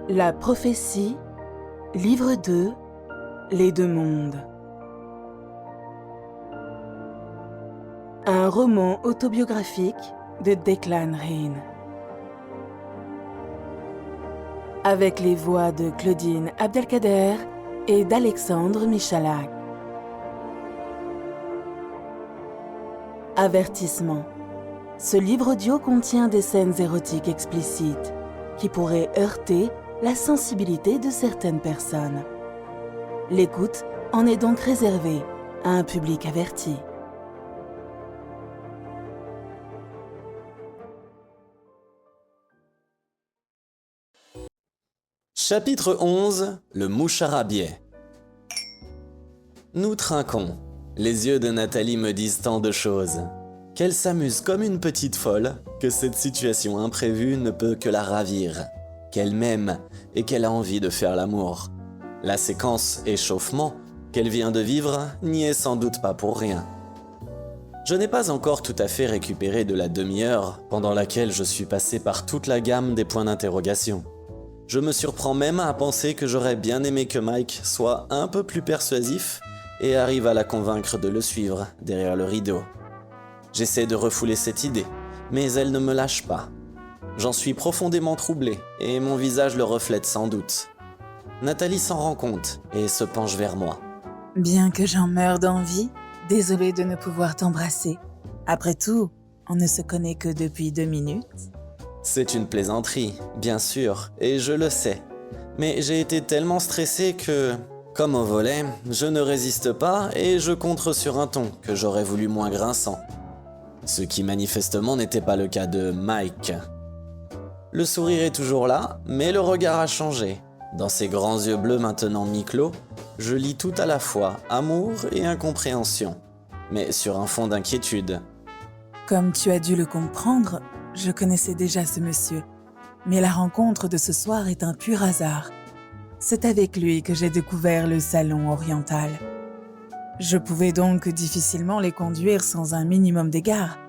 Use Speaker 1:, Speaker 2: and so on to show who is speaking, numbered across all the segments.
Speaker 1: La prophétie, livre 2, Les deux mondes. Un roman autobiographique de Declan Reid. Avec les voix de Claudine Abdelkader et d'Alexandre Michalak. Avertissement. Ce livre audio contient des scènes érotiques explicites qui pourraient heurter la sensibilité de certaines personnes. L'écoute en est donc réservée à un public averti.
Speaker 2: Chapitre 11. Le moucharabiais. Nous trinquons. Les yeux de Nathalie me disent tant de choses. Qu'elle s'amuse comme une petite folle, que cette situation imprévue ne peut que la ravir. Qu'elle m'aime et qu'elle a envie de faire l'amour. La séquence échauffement qu'elle vient de vivre n'y est sans doute pas pour rien. Je n'ai pas encore tout à fait récupéré de la demi-heure pendant laquelle je suis passé par toute la gamme des points d'interrogation. Je me surprends même à penser que j'aurais bien aimé que Mike soit un peu plus persuasif et arrive à la convaincre de le suivre derrière le rideau. J'essaie de refouler cette idée, mais elle ne me lâche pas. J'en suis profondément troublé et mon visage le reflète sans doute. Nathalie s'en rend compte et se penche vers moi.
Speaker 1: Bien que j'en meure d'envie, désolée de ne pouvoir t'embrasser. Après tout, on ne se connaît que depuis 2 minutes.
Speaker 2: C'est une plaisanterie, bien sûr, et je le sais. Mais j'ai été tellement stressé que, comme au volet, je ne résiste pas et je contre sur un ton que j'aurais voulu moins grinçant. Ce qui manifestement n'était pas le cas de Mike. Le sourire est toujours là, mais le regard a changé. Dans ses grands yeux bleus maintenant mi-clos, je lis tout à la fois amour et incompréhension, mais sur un fond d'inquiétude.
Speaker 1: Comme tu as dû le comprendre, je connaissais déjà ce monsieur. Mais la rencontre de ce soir est un pur hasard. C'est avec lui que j'ai découvert le salon oriental. Je pouvais donc difficilement les conduire sans un minimum d'égard.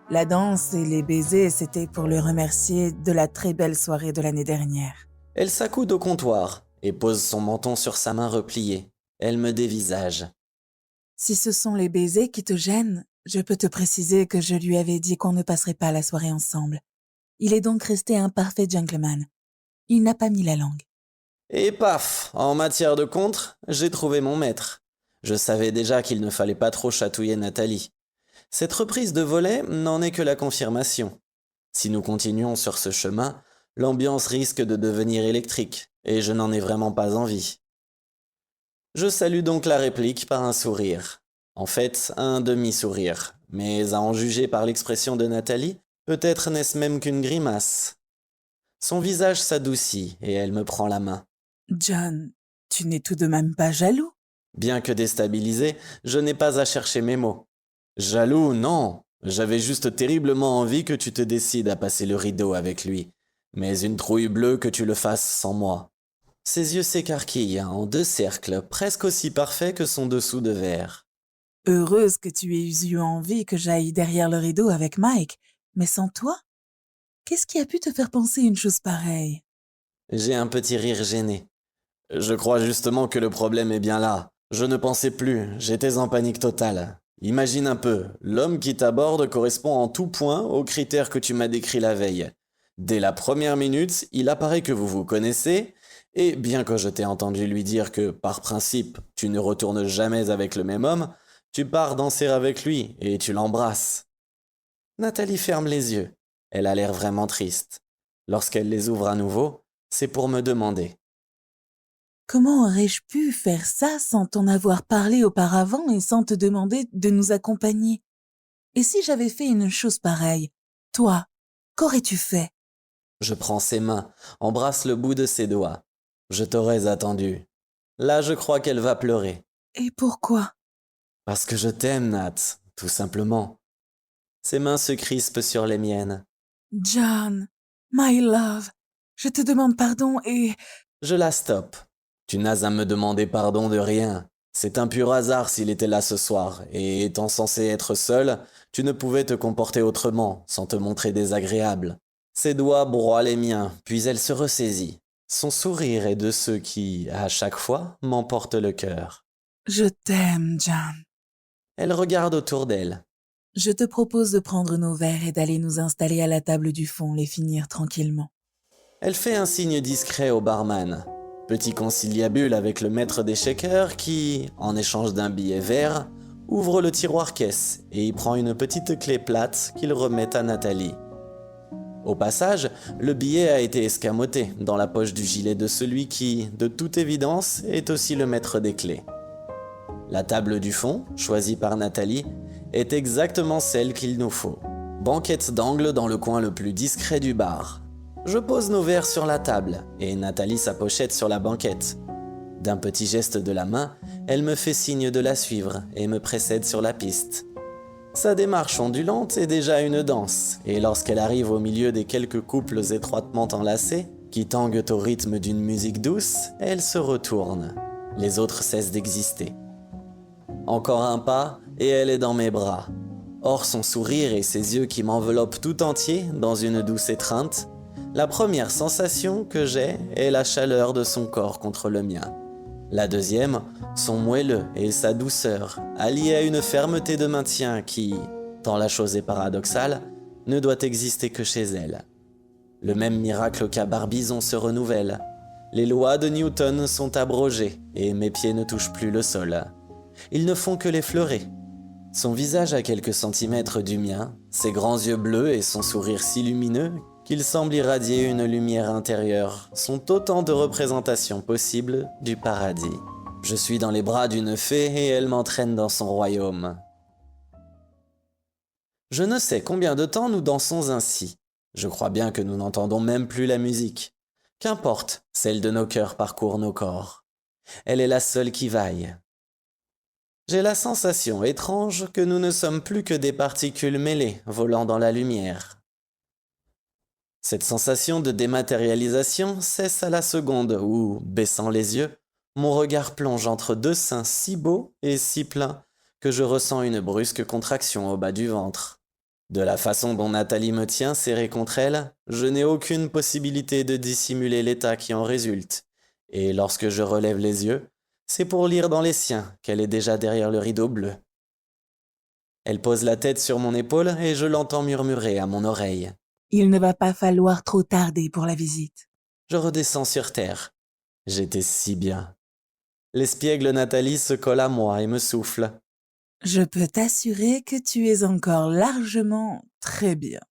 Speaker 1: La danse et les baisers, c'était pour le remercier de la très belle soirée de l'année dernière.
Speaker 2: Elle s'accoude au comptoir et pose son menton sur sa main repliée. Elle me dévisage.
Speaker 1: Si ce sont les baisers qui te gênent, je peux te préciser que je lui avais dit qu'on ne passerait pas la soirée ensemble. Il est donc resté un parfait gentleman. Il n'a pas mis la langue.
Speaker 2: Et paf, en matière de contre, j'ai trouvé mon maître. Je savais déjà qu'il ne fallait pas trop chatouiller Nathalie. Cette reprise de volet n'en est que la confirmation. Si nous continuons sur ce chemin, l'ambiance risque de devenir électrique, et je n'en ai vraiment pas envie. Je salue donc la réplique par un sourire. En fait, un demi-sourire, mais à en juger par l'expression de Nathalie, peut-être n'est-ce même qu'une grimace. Son visage s'adoucit et elle me prend la main.
Speaker 1: John, tu n'es tout de même pas jaloux?
Speaker 2: Bien que déstabilisé, je n'ai pas à chercher mes mots. Jaloux, non. J'avais juste terriblement envie que tu te décides à passer le rideau avec lui. Mais une trouille bleue que tu le fasses sans moi. Ses yeux s'écarquillent en 2 cercles presque aussi parfaits que son dessous de verre.
Speaker 1: Heureuse que tu aies eu envie que j'aille derrière le rideau avec Mike, mais sans toi? Qu'est-ce qui a pu te faire penser une chose pareille?
Speaker 2: J'ai un petit rire gêné. Je crois justement que le problème est bien là. Je ne pensais plus, j'étais en panique totale. Imagine un peu, l'homme qui t'aborde correspond en tout point aux critères que tu m'as décrits la veille. Dès la première minute, il apparaît que vous vous connaissez, et bien que je t'ai entendu lui dire que, par principe, tu ne retournes jamais avec le même homme, tu pars danser avec lui et tu l'embrasses. Nathalie ferme les yeux. Elle a l'air vraiment triste. Lorsqu'elle les ouvre à nouveau, c'est pour me demander.
Speaker 1: Comment aurais-je pu faire ça sans t'en avoir parlé auparavant et sans te demander de nous accompagner? Et si j'avais fait une chose pareille, toi, qu'aurais-tu fait?
Speaker 2: Je prends ses mains, embrasse le bout de ses doigts. Je t'aurais attendu. Là, je crois qu'elle va pleurer.
Speaker 1: Et pourquoi?
Speaker 2: Parce que je t'aime, Nat, tout simplement. Ses mains se crispent sur les miennes.
Speaker 1: John, my love, je te demande pardon et...
Speaker 2: Je la stoppe. Tu n'as à me demander pardon de rien. C'est un pur hasard s'il était là ce soir, et étant censé être seul, tu ne pouvais te comporter autrement, sans te montrer désagréable. Ses doigts broient les miens, puis elle se ressaisit. Son sourire est de ceux qui, à chaque fois, m'emportent le cœur.
Speaker 1: Je t'aime, John.
Speaker 2: Elle regarde autour d'elle.
Speaker 1: Je te propose de prendre nos verres et d'aller nous installer à la table du fond, les finir tranquillement.
Speaker 2: Elle fait un signe discret au barman. Petit conciliabule avec le maître des shakers qui, en échange d'un billet vert, ouvre le tiroir caisse et y prend une petite clé plate qu'il remet à Nathalie. Au passage, le billet a été escamoté dans la poche du gilet de celui qui, de toute évidence, est aussi le maître des clés. La table du fond, choisie par Nathalie, est exactement celle qu'il nous faut. Banquette d'angle dans le coin le plus discret du bar. Je pose nos verres sur la table et Nathalie sa pochette sur la banquette. D'un petit geste de la main, elle me fait signe de la suivre et me précède sur la piste. Sa démarche ondulante est déjà une danse, et lorsqu'elle arrive au milieu des quelques couples étroitement enlacés, qui tanguent au rythme d'une musique douce, elle se retourne. Les autres cessent d'exister. Encore un pas, et elle est dans mes bras. Hors son sourire et ses yeux qui m'enveloppent tout entier dans une douce étreinte, la première sensation que j'ai est la chaleur de son corps contre le mien. La deuxième, son moelleux et sa douceur, alliés à une fermeté de maintien qui, tant la chose est paradoxale, ne doit exister que chez elle. Le même miracle qu'à Barbizon se renouvelle. Les lois de Newton sont abrogées et mes pieds ne touchent plus le sol. Ils ne font que l'effleurer. Son visage à quelques centimètres du mien, ses grands yeux bleus et son sourire si lumineux qu'il semble irradier une lumière intérieure sont autant de représentations possibles du paradis. Je suis dans les bras d'une fée et elle m'entraîne dans son royaume. Je ne sais combien de temps nous dansons ainsi. Je crois bien que nous n'entendons même plus la musique. Qu'importe, celle de nos cœurs parcourt nos corps. Elle est la seule qui vaille. J'ai la sensation étrange que nous ne sommes plus que des particules mêlées volant dans la lumière. Cette sensation de dématérialisation cesse à la seconde où, baissant les yeux, mon regard plonge entre deux seins si beaux et si pleins que je ressens une brusque contraction au bas du ventre. De la façon dont Nathalie me tient serrée contre elle, je n'ai aucune possibilité de dissimuler l'état qui en résulte, et lorsque je relève les yeux, c'est pour lire dans les siens qu'elle est déjà derrière le rideau bleu. Elle pose la tête sur mon épaule et je l'entends murmurer à mon oreille.
Speaker 1: Il ne va pas falloir trop tarder pour la visite.
Speaker 2: Je redescends sur terre. J'étais si bien. L'espiègle Nathalie se colle à moi et me souffle.
Speaker 1: Je peux t'assurer que tu es encore largement très bien.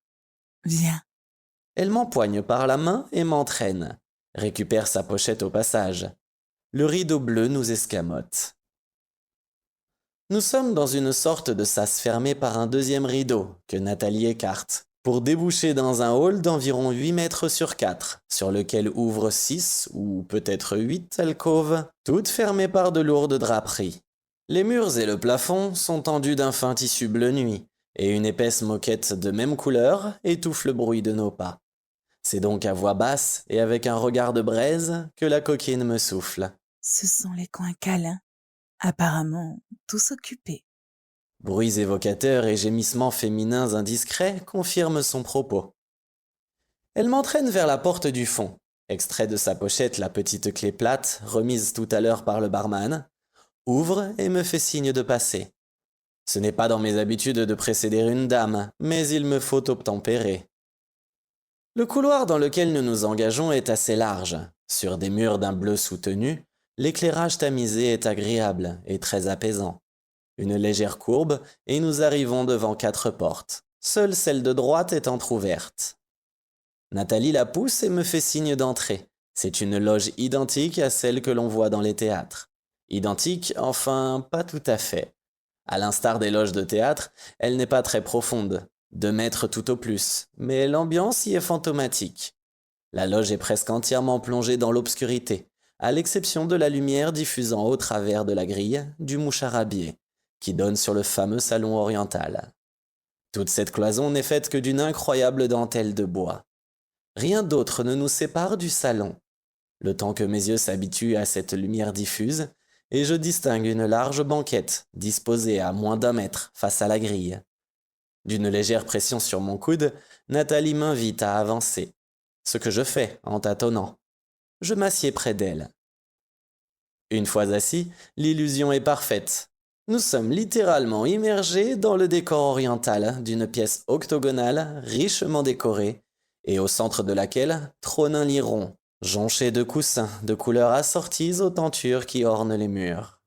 Speaker 1: Viens.
Speaker 2: Elle m'empoigne par la main et m'entraîne. Récupère sa pochette au passage. Le rideau bleu nous escamote. Nous sommes dans une sorte de sas fermé par un deuxième rideau que Nathalie écarte, pour déboucher dans un hall d'environ 8 mètres sur 4, sur lequel ouvrent 6 ou peut-être 8 alcôves, toutes fermées par de lourdes draperies. Les murs et le plafond sont tendus d'un fin tissu bleu nuit, et une épaisse moquette de même couleur étouffe le bruit de nos pas. C'est donc à voix basse et avec un regard de braise que la coquine me souffle.
Speaker 1: Ce sont les coins câlins. Apparemment, tous occupés.
Speaker 2: Bruits évocateurs et gémissements féminins indiscrets confirment son propos. Elle m'entraîne vers la porte du fond, extrait de sa pochette la petite clé plate remise tout à l'heure par le barman, ouvre et me fait signe de passer. Ce n'est pas dans mes habitudes de précéder une dame, mais il me faut obtempérer. Le couloir dans lequel nous nous engageons est assez large. Sur des murs d'un bleu soutenu, l'éclairage tamisé est agréable et très apaisant. Une légère courbe et nous arrivons devant 4 portes. Seule celle de droite est entr'ouverte. Nathalie la pousse et me fait signe d'entrer. C'est une loge identique à celle que l'on voit dans les théâtres. Identique, enfin, pas tout à fait. À l'instar des loges de théâtre, elle n'est pas très profonde, 2 mètres tout au plus, mais l'ambiance y est fantomatique. La loge est presque entièrement plongée dans l'obscurité, à l'exception de la lumière diffusant au travers de la grille du moucharabier, qui donne sur le fameux salon oriental. Toute cette cloison n'est faite que d'une incroyable dentelle de bois. Rien d'autre ne nous sépare du salon. Le temps que mes yeux s'habituent à cette lumière diffuse, et je distingue une large banquette disposée à moins d'1 mètre face à la grille. D'une légère pression sur mon coude, Nathalie m'invite à avancer, ce que je fais en tâtonnant. Je m'assieds près d'elle. Une fois assis, l'illusion est parfaite. Nous sommes littéralement immergés dans le décor oriental d'une pièce octogonale richement décorée et au centre de laquelle trône un lit rond, jonché de coussins de couleurs assorties aux tentures qui ornent les murs.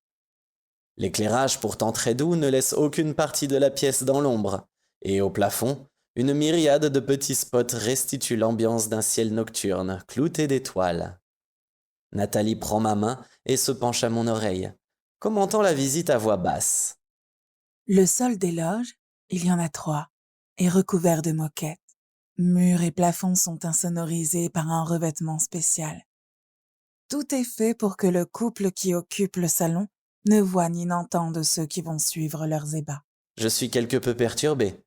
Speaker 2: L'éclairage pourtant très doux ne laisse aucune partie de la pièce dans l'ombre, et au plafond, une myriade de petits spots restitue l'ambiance d'un ciel nocturne clouté d'étoiles. Nathalie prend ma main et se penche à mon oreille, commentant la visite à voix basse.
Speaker 1: Le sol des loges, il y en a 3, est recouvert de moquettes. Murs et plafonds sont insonorisés par un revêtement spécial. Tout est fait pour que le couple qui occupe le salon ne voit ni n'entende ceux qui vont suivre leurs ébats.
Speaker 2: Je suis quelque peu perturbé.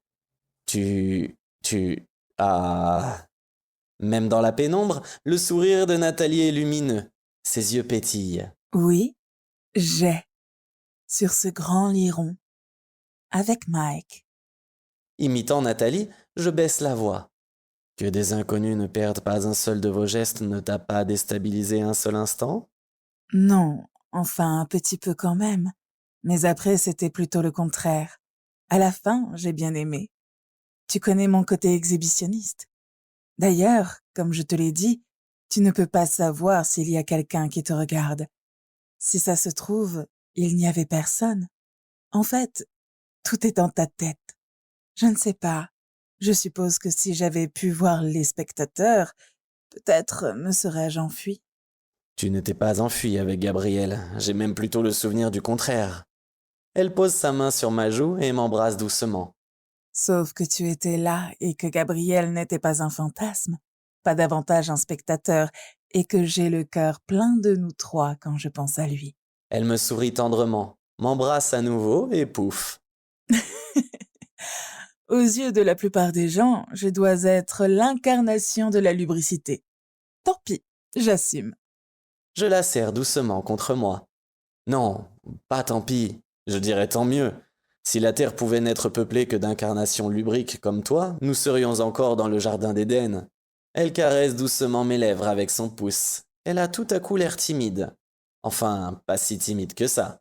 Speaker 2: Ah... Même dans la pénombre, le sourire de Nathalie est lumineux. Ses yeux pétillent.
Speaker 1: Oui, j'ai, sur ce grand lit rond, avec Mike.
Speaker 2: Imitant Nathalie, je baisse la voix. Que des inconnus ne perdent pas un seul de vos gestes ne t'a pas déstabilisé un seul instant?
Speaker 1: Non, enfin un petit peu quand même. Mais après, c'était plutôt le contraire. À la fin, j'ai bien aimé. Tu connais mon côté exhibitionniste. D'ailleurs, comme je te l'ai dit, tu ne peux pas savoir s'il y a quelqu'un qui te regarde. Si ça se trouve, il n'y avait personne. En fait, tout est dans ta tête. Je ne sais pas. Je suppose que si j'avais pu voir les spectateurs, peut-être me serais-je enfuie.
Speaker 2: Tu ne t'es pas enfui avec Gabrielle, j'ai même plutôt le souvenir du contraire. Elle pose sa main sur ma joue et m'embrasse doucement.
Speaker 1: Sauf que tu étais là et que Gabriel n'était pas un fantasme, pas davantage un spectateur, et que j'ai le cœur plein de nous 3 quand je pense à lui.
Speaker 2: Elle me sourit tendrement, m'embrasse à nouveau et pouf.
Speaker 1: Aux yeux de la plupart des gens, je dois être l'incarnation de la lubricité. Tant pis, j'assume.
Speaker 2: Je la serre doucement contre moi. Non, pas tant pis, je dirais tant mieux. Si la Terre pouvait n'être peuplée que d'incarnations lubriques comme toi, nous serions encore dans le jardin d'Éden. Elle caresse doucement mes lèvres avec son pouce. Elle a tout à coup l'air timide. Enfin, pas si timide que ça.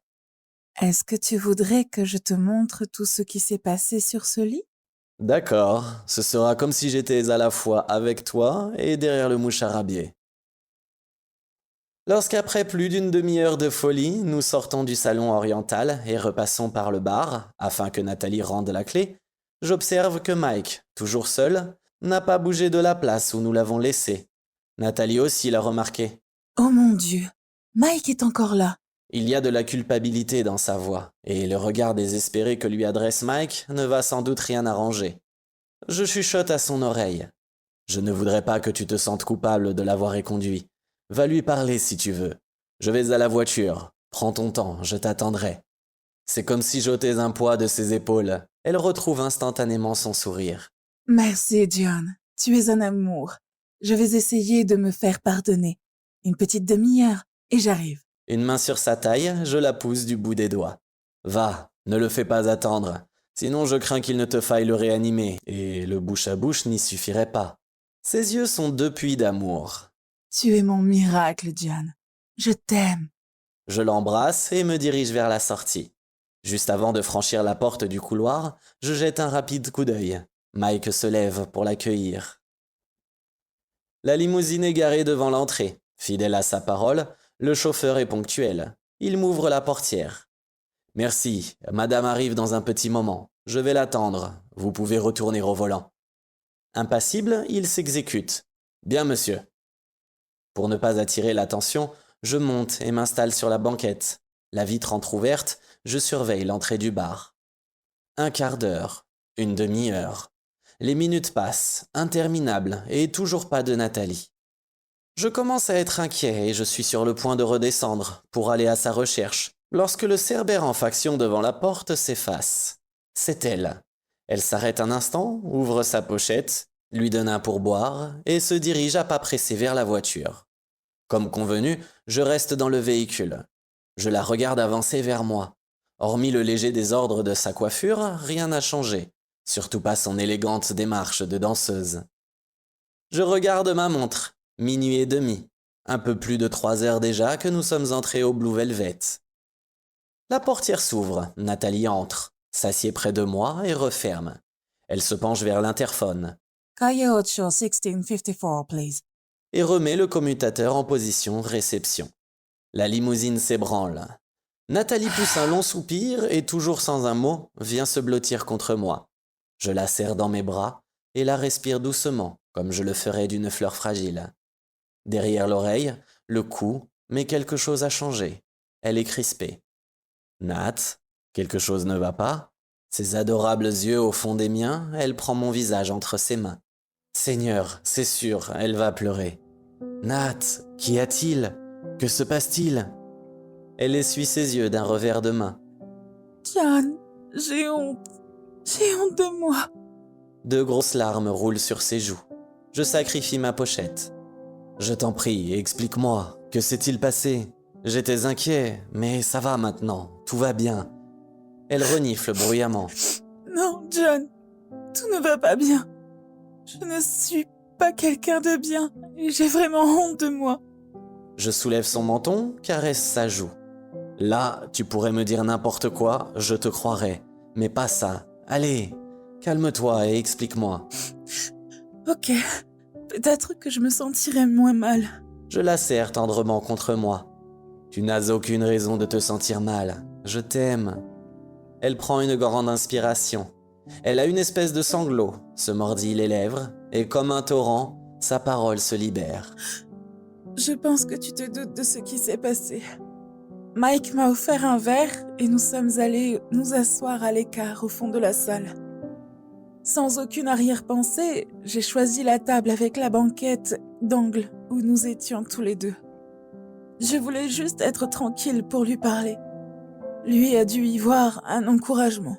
Speaker 1: Est-ce que tu voudrais que je te montre tout ce qui s'est passé sur ce lit?
Speaker 2: D'accord, ce sera comme si j'étais à la fois avec toi et derrière le mouchard à biais. Lorsqu'après plus d'une demi-heure de folie, nous sortons du salon oriental et repassons par le bar, afin que Nathalie rende la clé, j'observe que Mike, toujours seul, n'a pas bougé de la place où nous l'avons laissé. Nathalie aussi l'a remarqué.
Speaker 1: Oh mon Dieu, Mike est encore là.
Speaker 2: Il y a de la culpabilité dans sa voix, et le regard désespéré que lui adresse Mike ne va sans doute rien arranger. Je chuchote à son oreille. Je ne voudrais pas que tu te sentes coupable de l'avoir éconduit. Va lui parler si tu veux. Je vais à la voiture. Prends ton temps, je t'attendrai. C'est comme si j'ôtais un poids de ses épaules. Elle retrouve instantanément son sourire.
Speaker 1: Merci, John. Tu es un amour. Je vais essayer de me faire pardonner. Une petite demi-heure, et j'arrive.
Speaker 2: Une main sur sa taille, je la pousse du bout des doigts. Va, ne le fais pas attendre. Sinon je crains qu'il ne te faille le réanimer, et le bouche à bouche n'y suffirait pas. Ses yeux sont deux puits d'amour.
Speaker 1: Tu es mon miracle, John. Je t'aime.
Speaker 2: Je l'embrasse et me dirige vers la sortie. Juste avant de franchir la porte du couloir, je jette un rapide coup d'œil. Mike se lève pour l'accueillir. La limousine est garée devant l'entrée. Fidèle à sa parole, le chauffeur est ponctuel. Il m'ouvre la portière. Merci, madame arrive dans un petit moment. Je vais l'attendre. Vous pouvez retourner au volant. Impassible, il s'exécute. Bien, monsieur. Pour ne pas attirer l'attention, je monte et m'installe sur la banquette. La vitre entr'ouverte, je surveille l'entrée du bar. Un quart d'heure, une demi-heure. Les minutes passent, interminables, et toujours pas de Nathalie. Je commence à être inquiet et je suis sur le point de redescendre pour aller à sa recherche, lorsque le cerbère en faction devant la porte s'efface. C'est elle. Elle s'arrête un instant, ouvre sa pochette, lui donne un pourboire et se dirige à pas pressés vers la voiture. Comme convenu, je reste dans le véhicule. Je la regarde avancer vers moi. Hormis le léger désordre de sa coiffure, rien n'a changé, surtout pas son élégante démarche de danseuse. Je regarde ma montre, minuit et demi. Un peu plus de 3 heures déjà que nous sommes entrés au Blue Velvet. La portière s'ouvre, Nathalie entre, s'assied près de moi et referme. Elle se penche vers l'interphone
Speaker 1: Calle 8, 1654, please.
Speaker 2: et remet le commutateur en position réception. La limousine s'ébranle. Nathalie pousse un long soupir et, toujours sans un mot, vient se blottir contre moi. Je la serre dans mes bras et la respire doucement, comme je le ferais d'une fleur fragile. Derrière l'oreille, le cou, mais quelque chose a changé. Elle est crispée. Nat, quelque chose ne va pas. Ses adorables yeux au fond des miens, elle prend mon visage entre ses mains. Seigneur, c'est sûr, elle va pleurer. Nat, qu'y a-t-il? Que se passe-t-il? Elle essuie ses yeux d'un revers de main.
Speaker 1: John, j'ai honte. J'ai honte de moi.
Speaker 2: De grosses larmes roulent sur ses joues. Je sacrifie ma pochette. Je t'en prie, explique-moi. Que s'est-il passé? J'étais inquiet, mais ça va maintenant. Tout va bien. Elle renifle bruyamment.
Speaker 1: Non, John, tout ne va pas bien. Je ne suis pas quelqu'un de bien et j'ai vraiment honte de moi.
Speaker 2: Je soulève son menton, caresse sa joue. Là, tu pourrais me dire n'importe quoi, je te croirais. Mais pas ça. Allez, calme-toi et explique-moi.
Speaker 1: Ok, peut-être que je me sentirais moins mal.
Speaker 2: Je la serre tendrement contre moi. Tu n'as aucune raison de te sentir mal. Je t'aime. Elle prend une grande inspiration. Elle a une espèce de sanglot, se mordit les lèvres, et comme un torrent, sa parole se libère.
Speaker 1: Je pense que tu te doutes de ce qui s'est passé. Mike m'a offert un verre et nous sommes allés nous asseoir à l'écart au fond de la salle. Sans aucune arrière-pensée, j'ai choisi la table avec la banquette d'angle où nous étions tous les deux. Je voulais juste être tranquille pour lui parler. Lui a dû y voir un encouragement.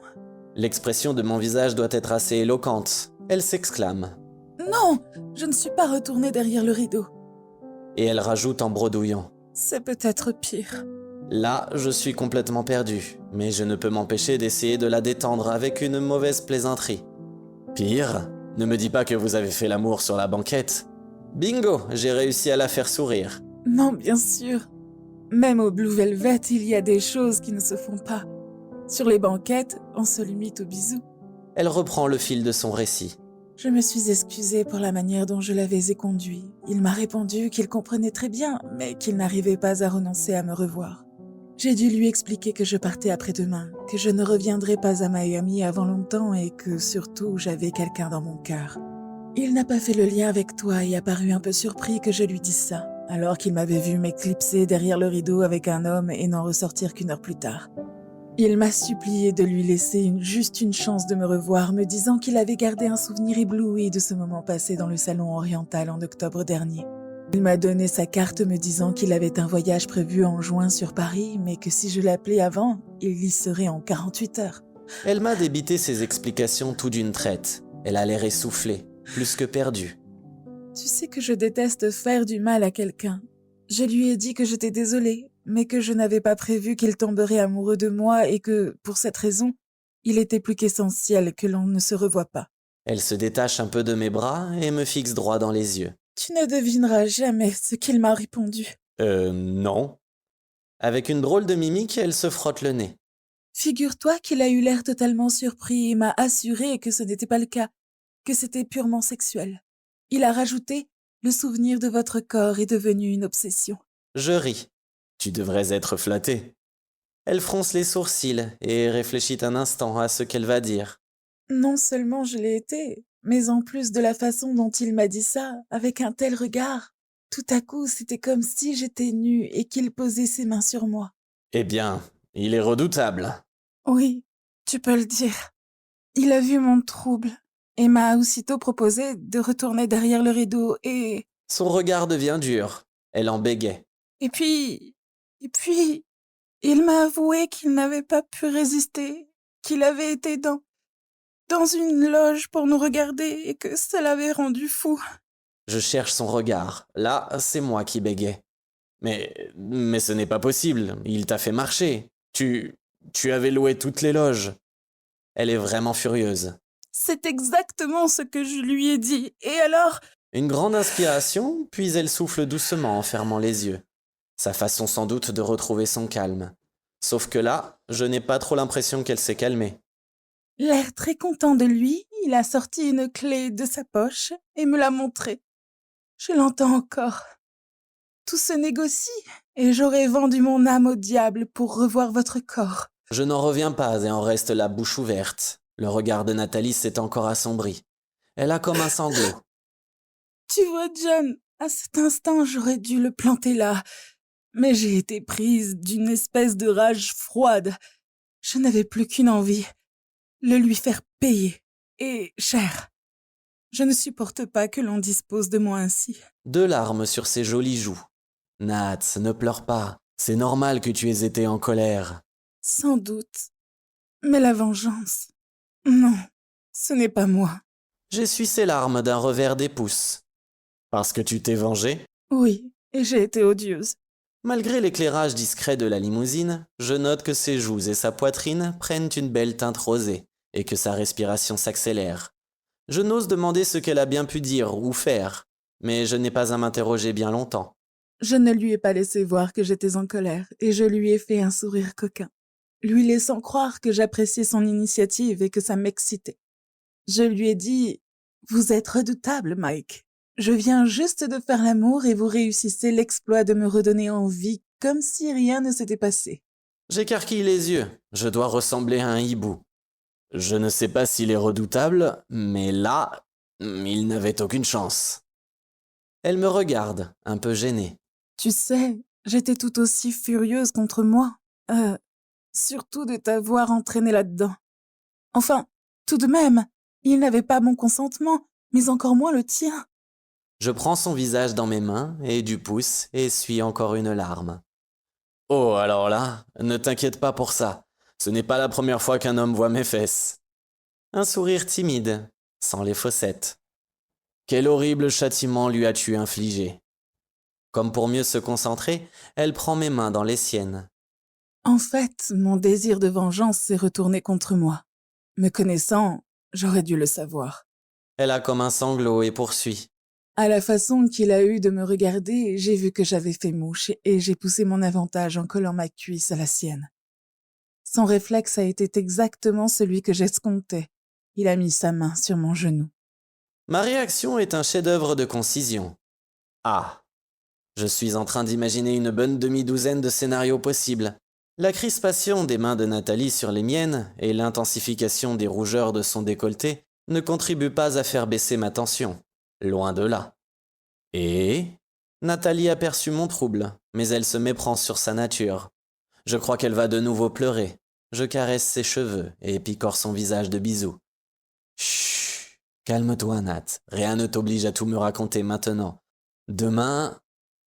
Speaker 2: L'expression de mon visage doit être assez éloquente. Elle s'exclame.
Speaker 1: Non, je ne suis pas retournée derrière le rideau.
Speaker 2: Et elle rajoute en bredouillant.
Speaker 1: C'est peut-être pire.
Speaker 2: Là, je suis complètement perdu, mais je ne peux m'empêcher d'essayer de la détendre avec une mauvaise plaisanterie. Pire, ne me dis pas que vous avez fait l'amour sur la banquette. Bingo, j'ai réussi à la faire sourire.
Speaker 1: Non, bien sûr. Même au Blue Velvet, il y a des choses qui ne se font pas. Sur les banquettes, on se limite aux bisous.
Speaker 2: Elle reprend le fil de son récit.
Speaker 1: Je me suis excusée pour la manière dont je l'avais éconduit. Il m'a répondu qu'il comprenait très bien, mais qu'il n'arrivait pas à renoncer à me revoir. J'ai dû lui expliquer que je partais après-demain, que je ne reviendrai pas à Miami avant longtemps et que, surtout, j'avais quelqu'un dans mon cœur. Il n'a pas fait le lien avec toi et a paru un peu surpris que je lui dise ça, alors qu'il m'avait vu m'éclipser derrière le rideau avec un homme et n'en ressortir qu'1 heure plus tard. Il m'a supplié de lui laisser juste une chance de me revoir, me disant qu'il avait gardé un souvenir ébloui de ce moment passé dans le salon oriental en octobre dernier. Il m'a donné sa carte me disant qu'il avait un voyage prévu en juin sur Paris, mais que si je l'appelais avant, il y serait en 48 heures.
Speaker 2: Elle m'a débité ses explications tout d'une traite. Elle a l'air essoufflée, plus que perdue.
Speaker 1: Tu sais que je déteste faire du mal à quelqu'un. Je lui ai dit que j'étais désolée, mais que je n'avais pas prévu qu'il tomberait amoureux de moi et que, pour cette raison, il était plus qu'essentiel que l'on ne se revoie pas.
Speaker 2: Elle se détache un peu de mes bras et me fixe droit dans les yeux.
Speaker 1: Tu ne devineras jamais ce qu'il m'a répondu.
Speaker 2: Non. Avec une drôle de mimique, elle se frotte le nez.
Speaker 1: Figure-toi qu'il a eu l'air totalement surpris et m'a assuré que ce n'était pas le cas, que c'était purement sexuel. Il a rajouté « Le souvenir de votre corps est devenu une obsession ».
Speaker 2: Je ris. Tu devrais être flattée. Elle fronce les sourcils et réfléchit un instant à ce qu'elle va dire.
Speaker 1: Non seulement je l'ai été, mais en plus de la façon dont il m'a dit ça, avec un tel regard, tout à coup c'était comme si j'étais nue et qu'il posait ses mains sur moi.
Speaker 2: Eh bien, il est redoutable.
Speaker 1: Oui, tu peux le dire. Il a vu mon trouble et m'a aussitôt proposé de retourner derrière le rideau et...
Speaker 2: Son regard devient dur. Elle en bégait.
Speaker 1: Et puis, il m'a avoué qu'il n'avait pas pu résister, qu'il avait été dans une loge pour nous regarder et que ça l'avait rendu fou.
Speaker 2: Je cherche son regard. Là, c'est moi qui bégais. Mais ce n'est pas possible. Il t'a fait marcher. Tu avais loué toutes les loges. Elle est vraiment furieuse.
Speaker 1: C'est exactement ce que je lui ai dit. Et alors,
Speaker 2: Une grande inspiration, puis elle souffle doucement en fermant les yeux. Sa façon sans doute de retrouver son calme. Sauf que là, je n'ai pas trop l'impression qu'elle s'est calmée.
Speaker 1: L'air très content de lui, il a sorti une clé de sa poche et me l'a montrée. Je l'entends encore. Tout se négocie et j'aurais vendu mon âme au diable pour revoir votre corps.
Speaker 2: Je n'en reviens pas et en reste la bouche ouverte. Le regard de Nathalie s'est encore assombri. Elle a comme un sanglot.
Speaker 1: Tu vois, John, à cet instant, j'aurais dû le planter là. Mais j'ai été prise d'une espèce de rage froide. Je n'avais plus qu'une envie, le lui faire payer. Et cher. Je ne supporte pas que l'on dispose de moi ainsi.
Speaker 2: 2 larmes sur ses jolies joues. Nat, ne pleure pas. C'est normal que tu aies été en colère.
Speaker 1: Sans doute. Mais la vengeance... Non, ce n'est pas moi.
Speaker 2: J'essuie ses larmes d'un revers des pouces. Parce que tu t'es vengé?
Speaker 1: Oui, et j'ai été odieuse.
Speaker 2: Malgré l'éclairage discret de la limousine, je note que ses joues et sa poitrine prennent une belle teinte rosée, et que sa respiration s'accélère. Je n'ose demander ce qu'elle a bien pu dire ou faire, mais je n'ai pas à m'interroger bien longtemps.
Speaker 1: Je ne lui ai pas laissé voir que j'étais en colère, et je lui ai fait un sourire coquin, lui laissant croire que j'appréciais son initiative et que ça m'excitait. Je lui ai dit « Vous êtes redoutable, Mike. Je viens juste de faire l'amour et vous réussissez l'exploit de me redonner envie comme si rien ne s'était passé. »
Speaker 2: J'écarquille les yeux, je dois ressembler à un hibou. Je ne sais pas s'il est redoutable, mais là, il n'avait aucune chance. Elle me regarde, un peu gênée.
Speaker 1: Tu sais, j'étais tout aussi furieuse contre moi. Surtout de t'avoir entraîné là-dedans. Enfin, tout de même, il n'avait pas mon consentement, mais encore moins le tien.
Speaker 2: Je prends son visage dans mes mains et du pouce et essuie encore une larme. Oh, alors là, ne t'inquiète pas pour ça. Ce n'est pas la première fois qu'un homme voit mes fesses. Un sourire timide, sans les fossettes. Quel horrible châtiment lui as-tu infligé? Comme pour mieux se concentrer, elle prend mes mains dans les siennes.
Speaker 1: En fait, mon désir de vengeance s'est retourné contre moi. Me connaissant, j'aurais dû le savoir.
Speaker 2: Elle a comme un sanglot et poursuit.
Speaker 1: À la façon qu'il a eu de me regarder, j'ai vu que j'avais fait mouche et j'ai poussé mon avantage en collant ma cuisse à la sienne. Son réflexe a été exactement celui que j'escomptais. Il a mis sa main sur mon genou.
Speaker 2: Ma réaction est un chef-d'œuvre de concision. Ah, je suis en train d'imaginer une bonne demi-douzaine de scénarios possibles. La crispation des mains de Nathalie sur les miennes et l'intensification des rougeurs de son décolleté ne contribuent pas à faire baisser ma tension. Loin de là. Et Nathalie aperçut mon trouble, mais elle se méprend sur sa nature. Je crois qu'elle va de nouveau pleurer. Je caresse ses cheveux et picore son visage de bisous. Chut, calme-toi, Nat. Rien ne t'oblige à tout me raconter maintenant. Demain,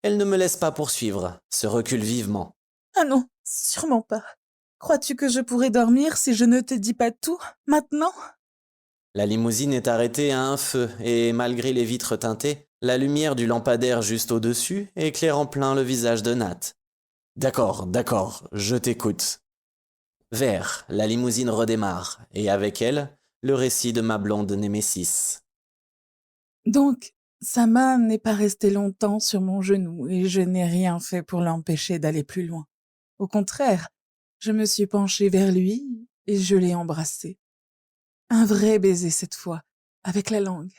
Speaker 2: elle ne me laisse pas poursuivre, se recule vivement.
Speaker 1: Ah non, sûrement pas. Crois-tu que je pourrais dormir si je ne te dis pas tout, maintenant ?
Speaker 2: La limousine est arrêtée à un feu et, malgré les vitres teintées, la lumière du lampadaire juste au-dessus éclaire en plein le visage de Nat. D'accord, je t'écoute. Vert, la limousine redémarre, et avec elle, le récit de ma blonde némésis.
Speaker 1: Donc, sa main n'est pas restée longtemps sur mon genou et je n'ai rien fait pour l'empêcher d'aller plus loin. Au contraire, je me suis penchée vers lui et je l'ai embrassé. Un vrai baiser cette fois, avec la langue.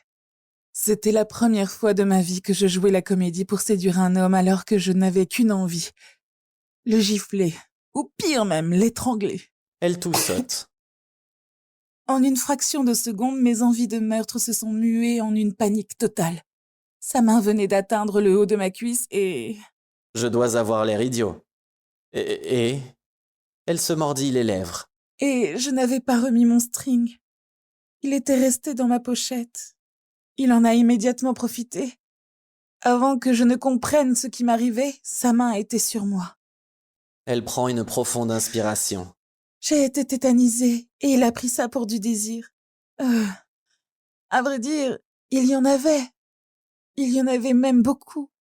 Speaker 1: C'était la première fois de ma vie que je jouais la comédie pour séduire un homme alors que je n'avais qu'une envie. Le gifler, ou pire même, l'étrangler.
Speaker 2: Elle toussote.
Speaker 1: En une fraction de seconde, mes envies de meurtre se sont muées en une panique totale. Sa main venait d'atteindre le haut de ma cuisse et...
Speaker 2: Je dois avoir l'air idiot. Et... Elle se mordit les lèvres.
Speaker 1: Et je n'avais pas remis mon string. Il était resté dans ma pochette. Il en a immédiatement profité. Avant que je ne comprenne ce qui m'arrivait, sa main était sur moi.
Speaker 2: Elle prend une profonde inspiration.
Speaker 1: J'ai été tétanisée et il a pris ça pour du désir. À vrai dire, il y en avait. Il y en avait même beaucoup.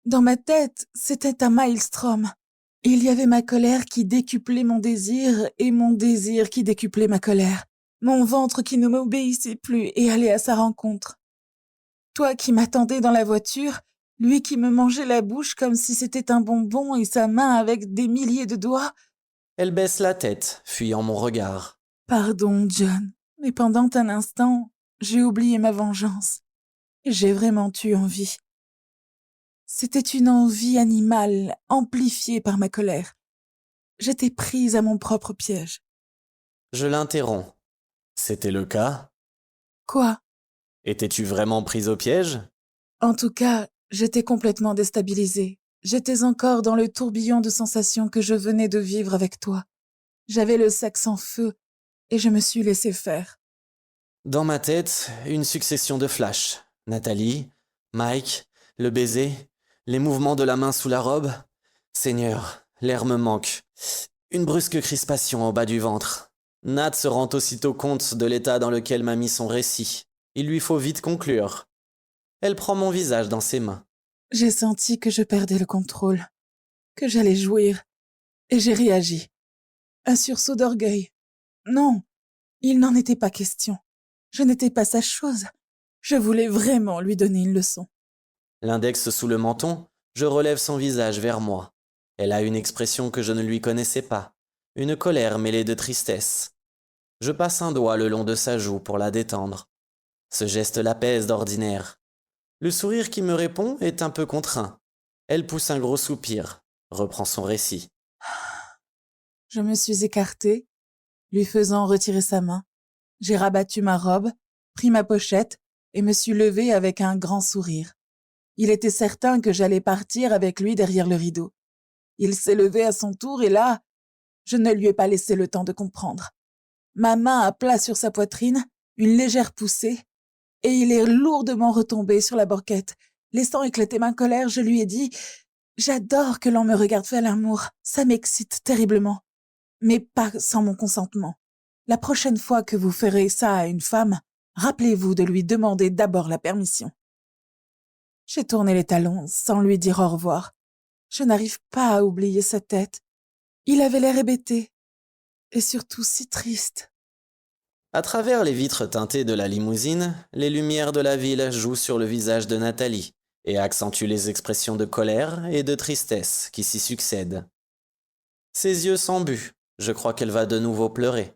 Speaker 1: Dans ma tête, c'était un maelstrom. Il y avait ma colère qui décuplait mon désir et mon désir qui décuplait ma colère. Mon ventre qui ne m'obéissait plus et allait à sa rencontre. Toi qui m'attendais dans la voiture, lui qui me mangeait la bouche comme si c'était un bonbon et sa main avec des milliers de doigts.
Speaker 2: Elle baisse la tête, fuyant mon regard.
Speaker 1: Pardon, John, mais pendant un instant, j'ai oublié ma vengeance. J'ai vraiment eu envie. C'était une envie animale, amplifiée par ma colère. J'étais prise à mon propre piège.
Speaker 2: Je l'interromps. C'était le cas?
Speaker 1: Quoi?
Speaker 2: Étais-tu vraiment prise au piège?
Speaker 1: En tout cas, j'étais complètement déstabilisée. J'étais encore dans le tourbillon de sensations que je venais de vivre avec toi. J'avais le sexe en feu et je me suis laissée faire.
Speaker 2: Dans ma tête, une succession de flashs. Nathalie, Mike, le baiser, les mouvements de la main sous la robe. Seigneur, l'air me manque. Une brusque crispation au bas du ventre. Nat se rend aussitôt compte de l'état dans lequel m'a mis son récit. Il lui faut vite conclure. Elle prend mon visage dans ses mains.
Speaker 1: J'ai senti que je perdais le contrôle, que j'allais jouir, et j'ai réagi. Un sursaut d'orgueil. Non, il n'en était pas question. Je n'étais pas sa chose. Je voulais vraiment lui donner une leçon.
Speaker 2: L'index sous le menton, je relève son visage vers moi. Elle a une expression que je ne lui connaissais pas, une colère mêlée de tristesse. Je passe un doigt le long de sa joue pour la détendre. Ce geste l'apaise d'ordinaire. Le sourire qui me répond est un peu contraint. Elle pousse un gros soupir, reprend son récit.
Speaker 1: Je me suis écartée, lui faisant retirer sa main. J'ai rabattu ma robe, pris ma pochette et me suis levée avec un grand sourire. Il était certain que j'allais partir avec lui derrière le rideau. Il s'est levé à son tour et là, je ne lui ai pas laissé le temps de comprendre. Ma main à plat sur sa poitrine, une légère poussée, et il est lourdement retombé sur la banquette. Laissant éclater ma colère, je lui ai dit « J'adore que l'on me regarde faire l'amour, ça m'excite terriblement. Mais pas sans mon consentement. La prochaine fois que vous ferez ça à une femme, rappelez-vous de lui demander d'abord la permission. » J'ai tourné les talons sans lui dire au revoir. Je n'arrive pas à oublier sa tête. Il avait l'air hébété et surtout si triste.
Speaker 2: À travers les vitres teintées de la limousine, les lumières de la ville jouent sur le visage de Nathalie et accentuent les expressions de colère et de tristesse qui s'y succèdent. Ses yeux s'embuent, je crois qu'elle va de nouveau pleurer.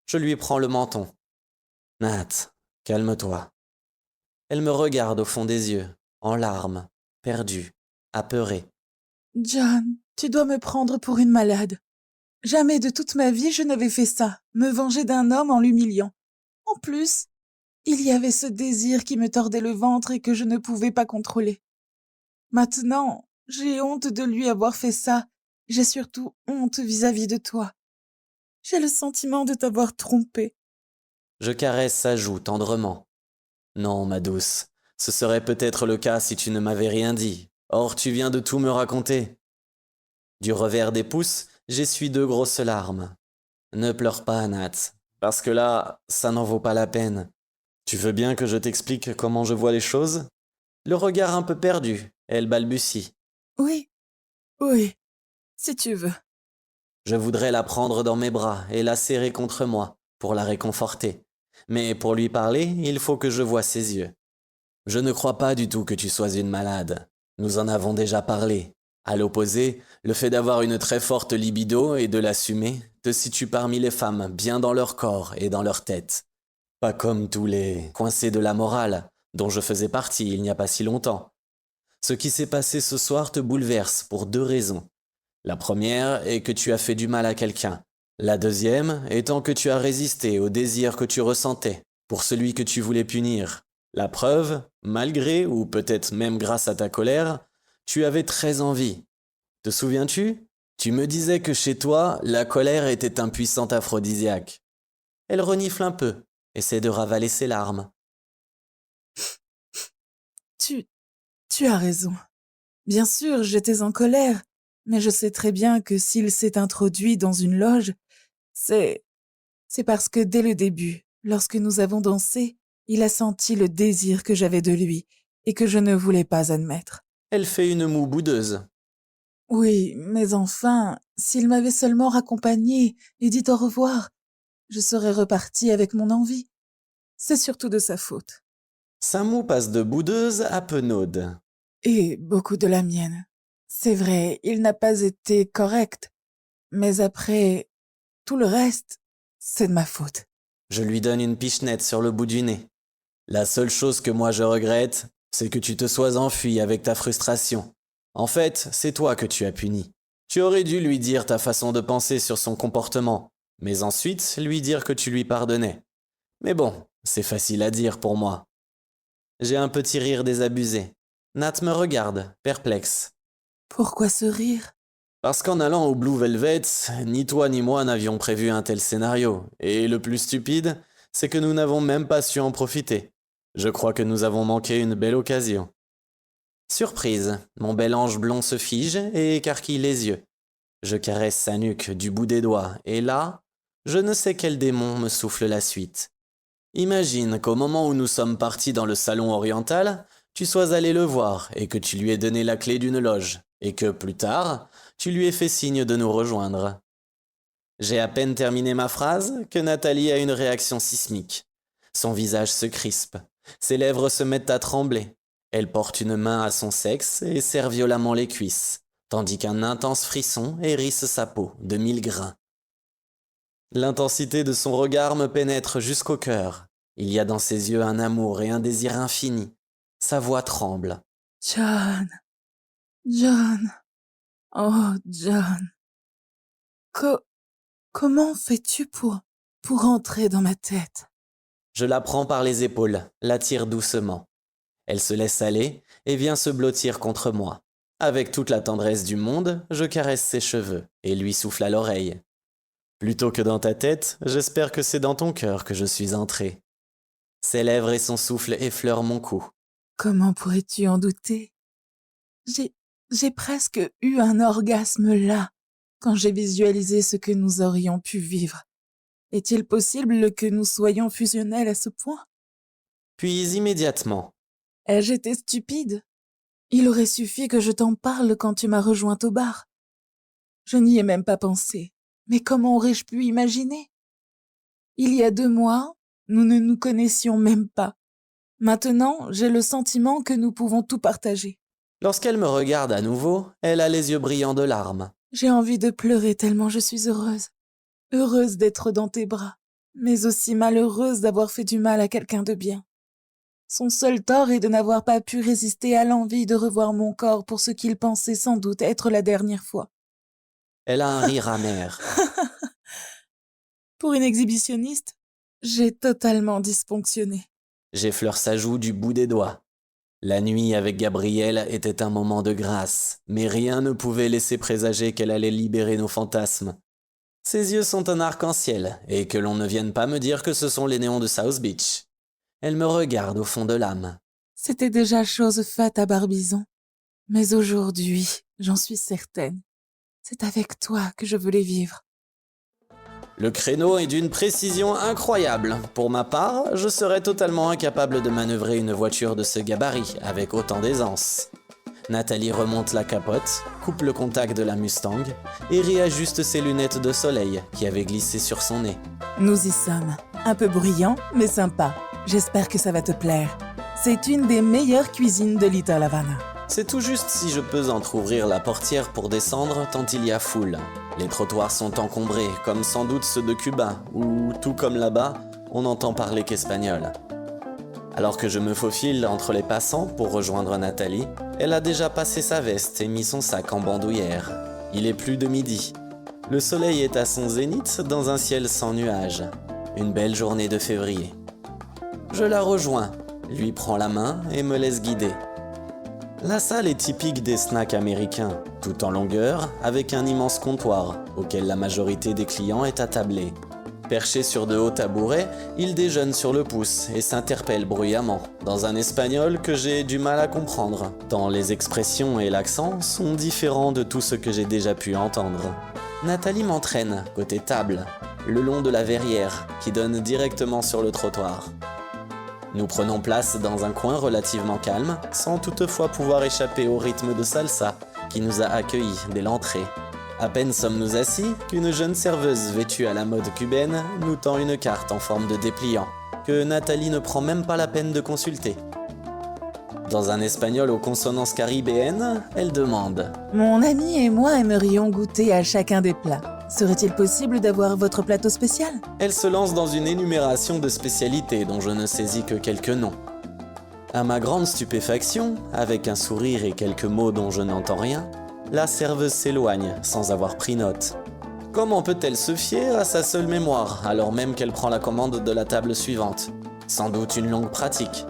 Speaker 2: Je lui prends le menton. Nat, calme-toi. Elle me regarde au fond des yeux, en larmes, perdue, apeurée.
Speaker 1: John, tu dois me prendre pour une malade. Jamais de toute ma vie je n'avais fait ça, me venger d'un homme en l'humiliant. En plus, il y avait ce désir qui me tordait le ventre et que je ne pouvais pas contrôler. Maintenant, j'ai honte de lui avoir fait ça. J'ai surtout honte vis-à-vis de toi. J'ai le sentiment de t'avoir trompé.
Speaker 2: Je caresse sa joue tendrement. Non, ma douce, ce serait peut-être le cas si tu ne m'avais rien dit. Or, tu viens de tout me raconter. Du revers des pouces, j'essuie 2 grosses larmes. Ne pleure pas, Nat, parce que là, ça n'en vaut pas la peine. Tu veux bien que je t'explique comment je vois les choses? Le regard un peu perdu, elle balbutie.
Speaker 1: Oui, oui, si tu veux.
Speaker 2: Je voudrais la prendre dans mes bras et la serrer contre moi, pour la réconforter. Mais pour lui parler, il faut que je voie ses yeux. Je ne crois pas du tout que tu sois une malade. Nous en avons déjà parlé. À l'opposé, le fait d'avoir une très forte libido et de l'assumer te situe parmi les femmes bien dans leur corps et dans leur tête. Pas comme tous les coincés de la morale, dont je faisais partie il n'y a pas si longtemps. Ce qui s'est passé ce soir te bouleverse pour 2 raisons. La première est que tu as fait du mal à quelqu'un. La deuxième étant que tu as résisté au désir que tu ressentais pour celui que tu voulais punir. La preuve, malgré ou peut-être même grâce à ta colère, tu avais très envie. Te souviens-tu? Tu me disais que chez toi, la colère était un puissant aphrodisiaque. Elle renifle un peu, essaie de ravaler ses larmes.
Speaker 1: Tu as raison. Bien sûr, j'étais en colère, mais je sais très bien que s'il s'est introduit dans une loge, c'est parce que dès le début, lorsque nous avons dansé, il a senti le désir que j'avais de lui et que je ne voulais pas admettre.
Speaker 2: Elle fait une moue boudeuse.
Speaker 1: Oui, mais enfin, s'il m'avait seulement raccompagnée et dit au revoir, je serais repartie avec mon envie. C'est surtout de sa faute.
Speaker 2: Sa moue passe de boudeuse à penaude.
Speaker 1: Et beaucoup de la mienne. C'est vrai, il n'a pas été correct. Mais après, tout le reste, c'est de ma faute.
Speaker 2: Je lui donne une pichenette sur le bout du nez. La seule chose que moi je regrette, c'est que tu te sois enfui avec ta frustration. En fait, c'est toi que tu as puni. Tu aurais dû lui dire ta façon de penser sur son comportement, mais ensuite lui dire que tu lui pardonnais. Mais bon, c'est facile à dire pour moi. J'ai un petit rire désabusé. Nat me regarde, perplexe.
Speaker 1: Pourquoi ce rire?
Speaker 2: Parce qu'en allant au Blue Velvet, ni toi ni moi n'avions prévu un tel scénario, et le plus stupide, c'est que nous n'avons même pas su en profiter. Je crois que nous avons manqué une belle occasion. Surprise, mon bel ange blond se fige et écarquille les yeux. Je caresse sa nuque du bout des doigts, et là, je ne sais quel démon me souffle la suite. Imagine qu'au moment où nous sommes partis dans le salon oriental, tu sois allé le voir et que tu lui aies donné la clé d'une loge, et que plus tard, tu lui aies fait signe de nous rejoindre. J'ai à peine terminé ma phrase que Nathalie a une réaction sismique. Son visage se crispe, ses lèvres se mettent à trembler. Elle porte une main à son sexe et serre violemment les cuisses, tandis qu'un intense frisson hérisse sa peau de 1000 grains. L'intensité de son regard me pénètre jusqu'au cœur. Il y a dans ses yeux un amour et un désir infini. Sa voix tremble.
Speaker 1: John. John. Oh, John. Comment fais-tu pour entrer dans ma tête?
Speaker 2: Je la prends par les épaules, la tire doucement. Elle se laisse aller et vient se blottir contre moi. Avec toute la tendresse du monde, je caresse ses cheveux et lui souffle à l'oreille. Plutôt que dans ta tête, j'espère que c'est dans ton cœur que je suis entré. Ses lèvres et son souffle effleurent mon cou.
Speaker 1: Comment pourrais-tu en douter? J'ai presque eu un orgasme là, quand j'ai visualisé ce que nous aurions pu vivre. Est-il possible que nous soyons fusionnels à ce point?
Speaker 2: Puis immédiatement.
Speaker 1: Ai-je été stupide? Il aurait suffi que je t'en parle quand tu m'as rejointe au bar. Je n'y ai même pas pensé. Mais comment aurais-je pu imaginer? Il y a 2 mois, nous ne nous connaissions même pas. Maintenant, j'ai le sentiment que nous pouvons tout partager.
Speaker 2: Lorsqu'elle me regarde à nouveau, elle a les yeux brillants de larmes.
Speaker 1: J'ai envie de pleurer tellement je suis heureuse. Heureuse d'être dans tes bras, mais aussi malheureuse d'avoir fait du mal à quelqu'un de bien. Son seul tort est de n'avoir pas pu résister à l'envie de revoir mon corps pour ce qu'il pensait sans doute être la dernière fois.
Speaker 2: Elle a un rire amer.
Speaker 1: Pour une exhibitionniste, j'ai totalement dysfonctionné.
Speaker 2: J'effleure sa joue du bout des doigts. La nuit avec Gabriel était un moment de grâce, mais rien ne pouvait laisser présager qu'elle allait libérer nos fantasmes. Ses yeux sont un arc-en-ciel, et que l'on ne vienne pas me dire que ce sont les néons de South Beach. Elle me regarde au fond de l'âme.
Speaker 1: C'était déjà chose faite à Barbizon. Mais aujourd'hui, j'en suis certaine. C'est avec toi que je veux les vivre.
Speaker 2: Le créneau est d'une précision incroyable. Pour ma part, je serais totalement incapable de manœuvrer une voiture de ce gabarit avec autant d'aisance. Nathalie remonte la capote, coupe le contact de la Mustang et réajuste ses lunettes de soleil qui avaient glissé sur son nez.
Speaker 1: Nous y sommes. Un peu bruyant, mais sympa. J'espère que ça va te plaire. C'est une des meilleures cuisines de Little Havana.
Speaker 2: C'est tout juste si je peux entrouvrir la portière pour descendre tant il y a foule. Les trottoirs sont encombrés, comme sans doute ceux de Cuba, où, tout comme là-bas, on n'entend parler qu'espagnol. Alors que je me faufile entre les passants pour rejoindre Nathalie, elle a déjà passé sa veste et mis son sac en bandoulière. Il est plus de midi. Le soleil est à son zénith dans un ciel sans nuages. Une belle journée de février. Je la rejoins, lui prends la main et me laisse guider. La salle est typique des snacks américains, tout en longueur, avec un immense comptoir, auquel la majorité des clients est attablée. Perchés sur de hauts tabourets, ils déjeunent sur le pouce et s'interpellent bruyamment, dans un espagnol que j'ai du mal à comprendre, tant les expressions et l'accent sont différents de tout ce que j'ai déjà pu entendre. Nathalie m'entraîne, côté table, le long de la verrière, qui donne directement sur le trottoir. Nous prenons place dans un coin relativement calme, sans toutefois pouvoir échapper au rythme de salsa qui nous a accueillis dès l'entrée. À peine sommes-nous assis qu'une jeune serveuse vêtue à la mode cubaine nous tend une carte en forme de dépliant, que Nathalie ne prend même pas la peine de consulter. Dans un espagnol aux consonances caribéennes, elle demande
Speaker 1: « Mon ami et moi aimerions goûter à chacun des plats. Serait-il possible d'avoir votre plateau spécial ?»
Speaker 2: Elle se lance dans une énumération de spécialités dont je ne saisis que quelques noms. À ma grande stupéfaction, avec un sourire et quelques mots dont je n'entends rien, la serveuse s'éloigne sans avoir pris note. Comment peut-elle se fier à sa seule mémoire, alors même qu'elle prend la commande de la table suivante? Sans doute une longue pratique.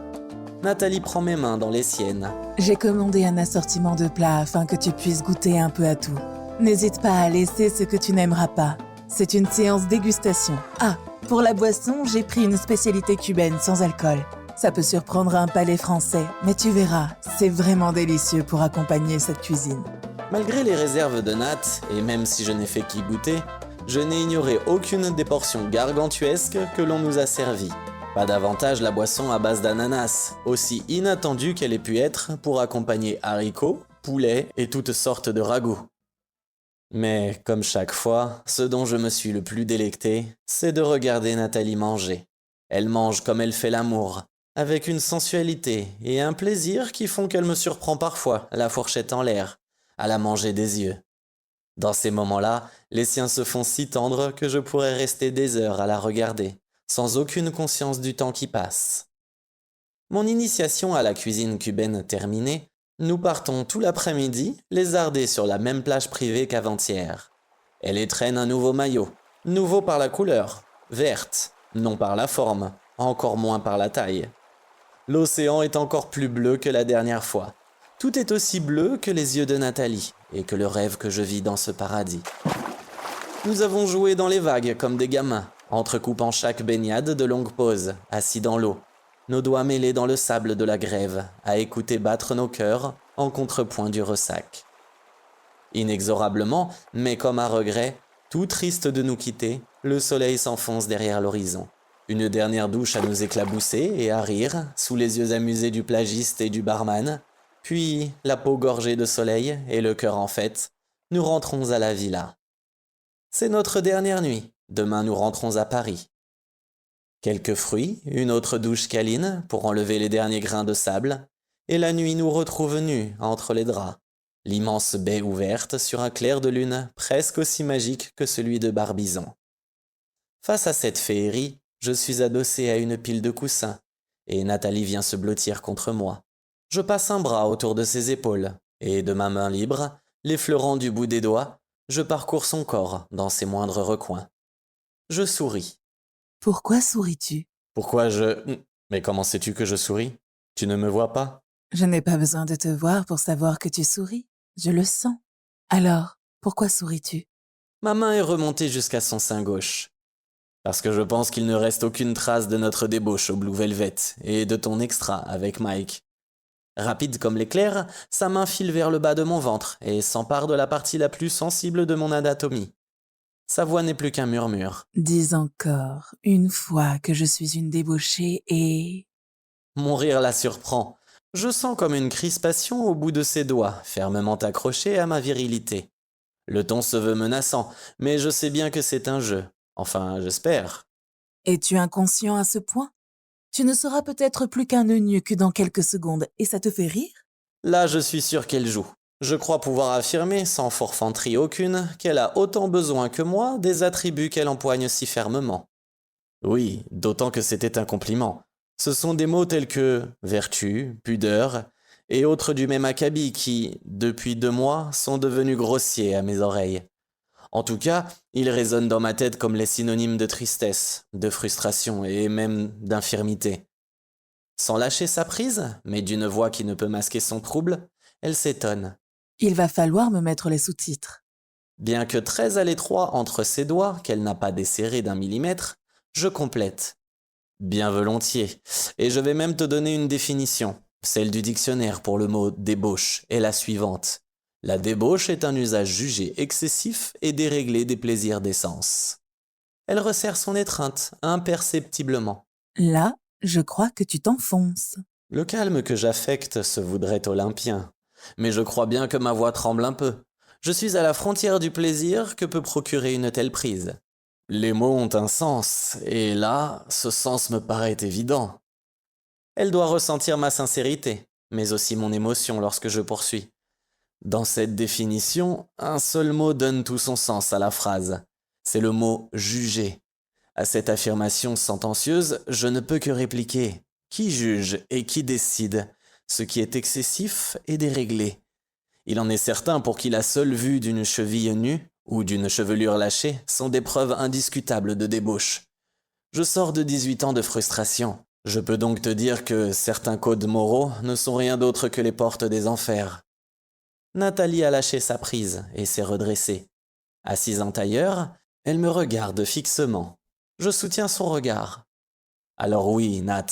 Speaker 2: Nathalie prend mes mains dans les siennes.
Speaker 1: J'ai commandé un assortiment de plats afin que tu puisses goûter un peu à tout. N'hésite pas à laisser ce que tu n'aimeras pas. C'est une séance dégustation. Ah, pour la boisson, j'ai pris une spécialité cubaine sans alcool. Ça peut surprendre un palais français, mais tu verras, c'est vraiment délicieux pour accompagner cette cuisine.
Speaker 2: Malgré les réserves de Nat, et même si je n'ai fait qu'y goûter, je n'ai ignoré aucune des portions gargantuesques que l'on nous a servies. Pas davantage la boisson à base d'ananas, aussi inattendue qu'elle ait pu être pour accompagner haricots, poulets et toutes sortes de ragoûts. Mais, comme chaque fois, ce dont je me suis le plus délecté, c'est de regarder Nathalie manger. Elle mange comme elle fait l'amour, avec une sensualité et un plaisir qui font qu'elle me surprend parfois, la fourchette en l'air, à la manger des yeux. Dans ces moments-là, les siens se font si tendres que je pourrais rester des heures à la regarder, sans aucune conscience du temps qui passe. Mon initiation à la cuisine cubaine terminée, nous partons tout l'après-midi lézarder sur la même plage privée qu'avant-hier. Elle étrenne un nouveau maillot, nouveau par la couleur, verte, non par la forme, encore moins par la taille. L'océan est encore plus bleu que la dernière fois. Tout est aussi bleu que les yeux de Nathalie et que le rêve que je vis dans ce paradis. Nous avons joué dans les vagues comme des gamins, entrecoupant chaque baignade de longues pauses, assis dans l'eau, nos doigts mêlés dans le sable de la grève, à écouter battre nos cœurs en contrepoint du ressac. Inexorablement, mais comme à regret, tout triste de nous quitter, le soleil s'enfonce derrière l'horizon. Une dernière douche à nous éclabousser et à rire, sous les yeux amusés du plagiste et du barman, puis, la peau gorgée de soleil et le cœur en fête, nous rentrons à la villa. C'est notre dernière nuit, demain nous rentrons à Paris. Quelques fruits, une autre douche câline pour enlever les derniers grains de sable, et la nuit nous retrouve nus entre les draps, l'immense baie ouverte sur un clair de lune presque aussi magique que celui de Barbizon. Face à cette féerie, je suis adossé à une pile de coussins, et Nathalie vient se blottir contre moi. Je passe un bras autour de ses épaules, et de ma main libre, l'effleurant du bout des doigts, je parcours son corps dans ses moindres recoins. Je souris.
Speaker 1: Pourquoi souris-tu?
Speaker 2: Pourquoi je... Mais comment sais-tu que je souris? Tu ne me vois pas?
Speaker 1: Je n'ai pas besoin de te voir pour savoir que tu souris. Je le sens. Alors, pourquoi souris-tu?
Speaker 2: Ma main est remontée jusqu'à son sein gauche. Parce que je pense qu'il ne reste aucune trace de notre débauche au Blue Velvet et de ton extra avec Mike. Rapide comme l'éclair, sa main file vers le bas de mon ventre et s'empare de la partie la plus sensible de mon anatomie. Sa voix n'est plus qu'un murmure.
Speaker 1: Dis encore, une fois que je suis une débauchée et...
Speaker 2: Mon rire la surprend. Je sens comme une crispation au bout de ses doigts, fermement accrochés à ma virilité. Le ton se veut menaçant, mais je sais bien que c'est un jeu. Enfin, j'espère.
Speaker 1: Es-tu inconscient à ce point? Tu ne seras peut-être plus qu'un eunuque dans quelques secondes, et ça te fait rire?
Speaker 2: Là, je suis sûr qu'elle joue. Je crois pouvoir affirmer, sans forfanterie aucune, qu'elle a autant besoin que moi des attributs qu'elle empoigne si fermement. Oui, d'autant que c'était un compliment. Ce sont des mots tels que vertu, pudeur, et autres du même acabit qui, depuis 2 mois, sont devenus grossiers à mes oreilles. En tout cas, ils résonnent dans ma tête comme les synonymes de tristesse, de frustration et même d'infirmité. Sans lâcher sa prise, mais d'une voix qui ne peut masquer son trouble, elle s'étonne.
Speaker 1: Il va falloir me mettre les sous-titres.
Speaker 2: Bien que très à l'étroit entre ses doigts, qu'elle n'a pas desserré d'1 millimètre, je complète. Bien volontiers, et je vais même te donner une définition. Celle du dictionnaire pour le mot débauche est la suivante. La débauche est un usage jugé excessif et déréglé des plaisirs des sens. Elle resserre son étreinte imperceptiblement.
Speaker 1: Là, je crois que tu t'enfonces.
Speaker 2: Le calme que j'affecte se voudrait olympien, mais je crois bien que ma voix tremble un peu. Je suis à la frontière du plaisir que peut procurer une telle prise. Les mots ont un sens, et là, ce sens me paraît évident. Elle doit ressentir ma sincérité, mais aussi mon émotion lorsque je poursuis. Dans cette définition, un seul mot donne tout son sens à la phrase. C'est le mot juger. À cette affirmation sentencieuse, je ne peux que répliquer. Qui juge et qui décide? Ce qui est excessif est déréglé. Il en est certain pour qui la seule vue d'une cheville nue ou d'une chevelure lâchée sont des preuves indiscutables de débauche. Je sors de 18 ans de frustration. Je peux donc te dire que certains codes moraux ne sont rien d'autre que les portes des enfers. Nathalie a lâché sa prise et s'est redressée. Assise en tailleur, elle me regarde fixement. Je soutiens son regard. Alors oui, Nat,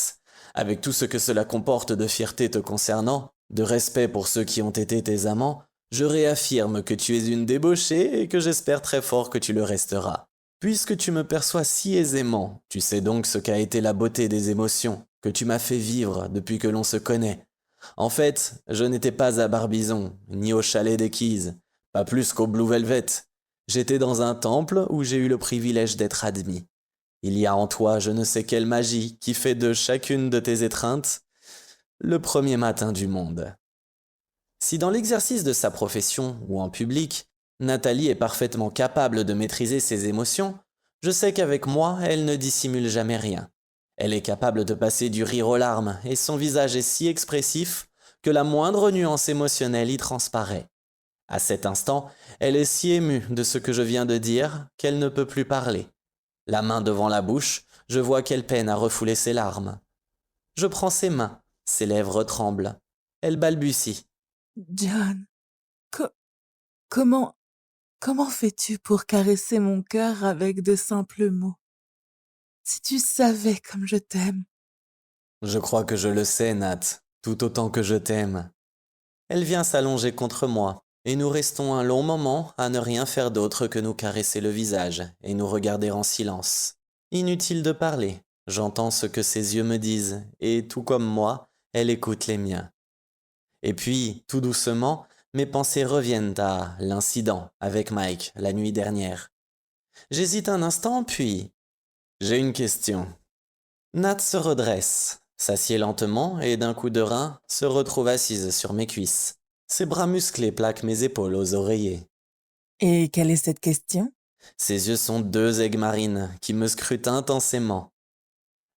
Speaker 2: avec tout ce que cela comporte de fierté te concernant, de respect pour ceux qui ont été tes amants, je réaffirme que tu es une débauchée et que j'espère très fort que tu le resteras. Puisque tu me perçois si aisément, tu sais donc ce qu'a été la beauté des émotions que tu m'as fait vivre depuis que l'on se connaît. En fait, je n'étais pas à Barbizon, ni au chalet des Keys, pas plus qu'au Blue Velvet. J'étais dans un temple où j'ai eu le privilège d'être admis. Il y a en toi je ne sais quelle magie qui fait de chacune de tes étreintes le premier matin du monde. Si dans l'exercice de sa profession ou en public, Nathalie est parfaitement capable de maîtriser ses émotions, je sais qu'avec moi, elle ne dissimule jamais rien. Elle est capable de passer du rire aux larmes et son visage est si expressif que la moindre nuance émotionnelle y transparaît. À cet instant, elle est si émue de ce que je viens de dire qu'elle ne peut plus parler. La main devant la bouche, je vois qu'elle peine à refouler ses larmes. Je prends ses mains, ses lèvres tremblent. Elle balbutie.
Speaker 1: John, comment fais-tu pour caresser mon cœur avec de simples mots? Si tu savais comme je t'aime.
Speaker 2: Je crois que je le sais, Nat, tout autant que je t'aime. Elle vient s'allonger contre moi, et nous restons un long moment à ne rien faire d'autre que nous caresser le visage et nous regarder en silence. Inutile de parler, j'entends ce que ses yeux me disent, et tout comme moi, elle écoute les miens. Et puis, tout doucement, mes pensées reviennent à l'incident avec Mike la nuit dernière. J'hésite un instant, puis... J'ai une question. Nat se redresse, s'assied lentement et d'un coup de rein se retrouve assise sur mes cuisses. Ses bras musclés plaquent mes épaules aux oreillers.
Speaker 1: Et quelle est cette question?
Speaker 2: Ses yeux sont deux aigues marines qui me scrutent intensément.